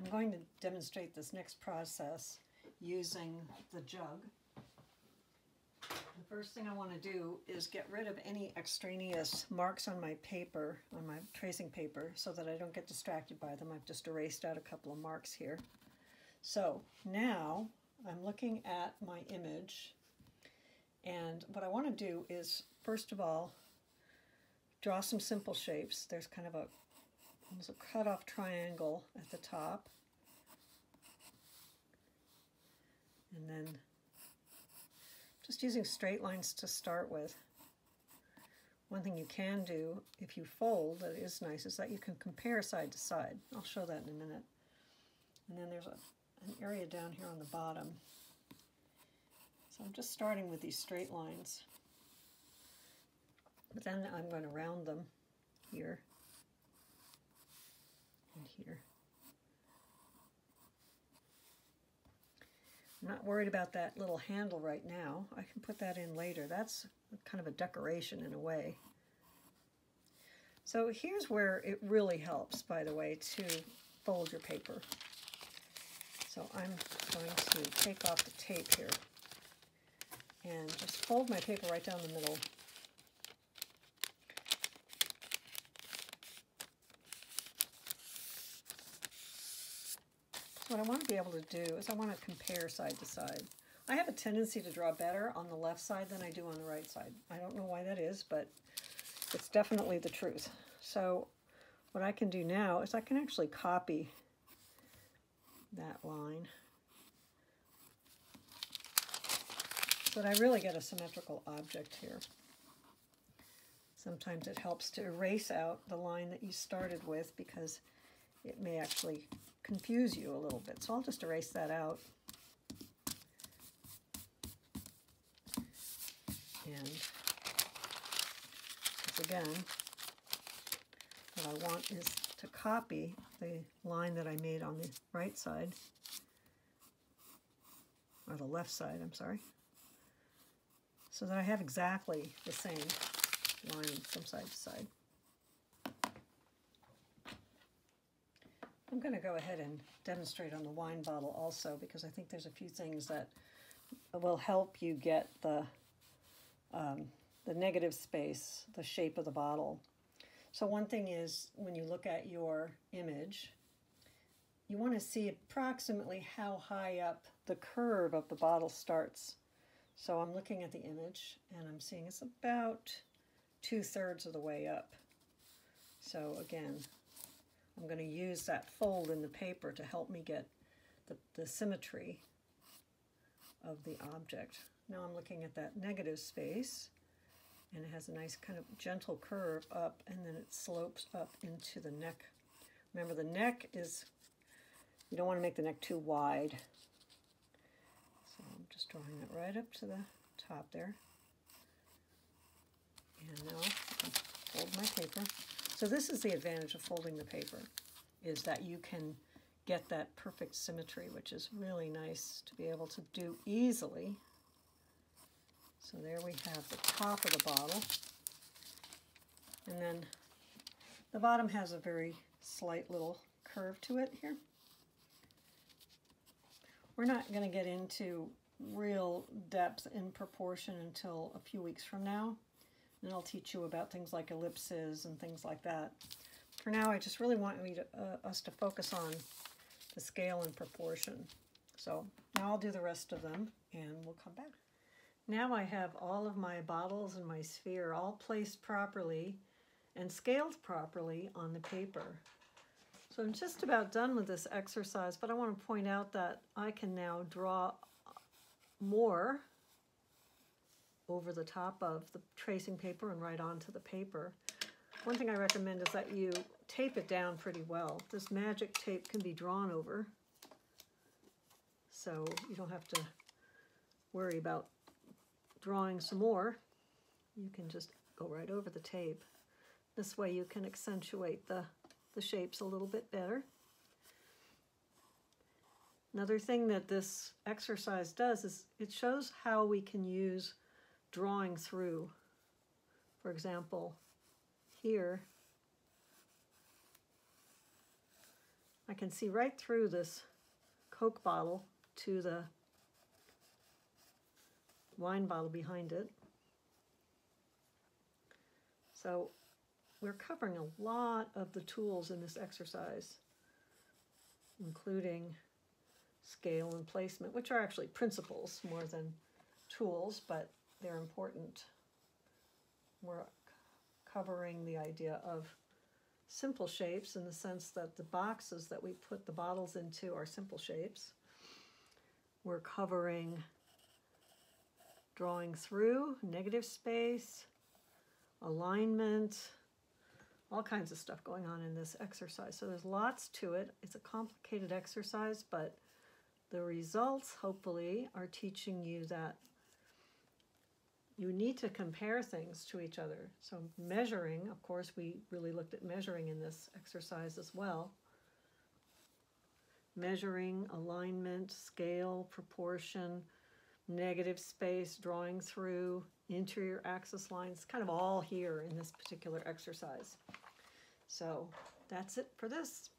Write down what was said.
I'm going to demonstrate this next process using the jug. The first thing I want to do is get rid of any extraneous marks on my paper, on my tracing paper, so that I don't get distracted by them. I've just erased out a couple of marks here. So now I'm looking at my image, and what I want to do is, first of all, draw some simple shapes. There's kind of almost a cut-off triangle at the top, and then just using straight lines to start with. One thing you can do if you fold that is nice is that you can compare side to side. I'll show that in a minute. And then there's an area down here on the bottom. So I'm just starting with these straight lines. But then I'm going to round them here and here. I'm not worried about that little handle right now. I can put that in later. That's kind of a decoration in a way. So here's where it really helps, by the way, to fold your paper. So I'm going to take off the tape here and just fold my paper right down the middle. What I want to be able to do is I want to compare side to side. I have a tendency to draw better on the left side than I do on the right side. I don't know why that is, but it's definitely the truth. So what I can do now is I can actually copy that line so that I really get a symmetrical object here. Sometimes it helps to erase out the line that you started with because it may actually confuse you a little bit. So I'll just erase that out. And again, what I want is to copy the line that I made on the right side, or the left side, I'm sorry, so that I have exactly the same line from side to side. I'm going to go ahead and demonstrate on the wine bottle also, because I think there's a few things that will help you get the negative space, the shape of the bottle. So one thing is, when you look at your image, you want to see approximately how high up the curve of the bottle starts. So I'm looking at the image and I'm seeing it's about 2/3 of the way up. So again, I'm going to use that fold in the paper to help me get the symmetry of the object. Now I'm looking at that negative space, and it has a nice kind of gentle curve up, and then it slopes up into the neck. Remember, the neck is, you don't want to make the neck too wide. So I'm just drawing it right up to the top there. And now I fold my paper. So this is the advantage of folding the paper, is that you can get that perfect symmetry, which is really nice to be able to do easily. So there we have the top of the bottle. And then the bottom has a very slight little curve to it here. We're not going to get into real depth in proportion until a few weeks from now. And I'll teach you about things like ellipses and things like that. For now, I just really want us to focus on the scale and proportion. So now I'll do the rest of them and we'll come back. Now I have all of my bottles and my sphere all placed properly and scaled properly on the paper. So I'm just about done with this exercise, but I want to point out that I can now draw more over the top of the tracing paper and right onto the paper. One thing I recommend is that you tape it down pretty well. This magic tape can be drawn over, so you don't have to worry about drawing some more. You can just go right over the tape. This way you can accentuate the shapes a little bit better. Another thing that this exercise does is it shows how we can use drawing through. For example, here I can see right through this Coke bottle to the wine bottle behind it. So we're covering a lot of the tools in this exercise, including scale and placement, which are actually principles more than tools, but they're important. We're covering the idea of simple shapes in the sense that the boxes that we put the bottles into are simple shapes. We're covering drawing through, negative space, alignment, all kinds of stuff going on in this exercise. So there's lots to it. It's a complicated exercise, but the results, hopefully, are teaching you that you need to compare things to each other. So measuring, of course, we really looked at measuring in this exercise as well. Measuring, alignment, scale, proportion, negative space, drawing through, interior axis lines, kind of all here in this particular exercise. So that's it for this.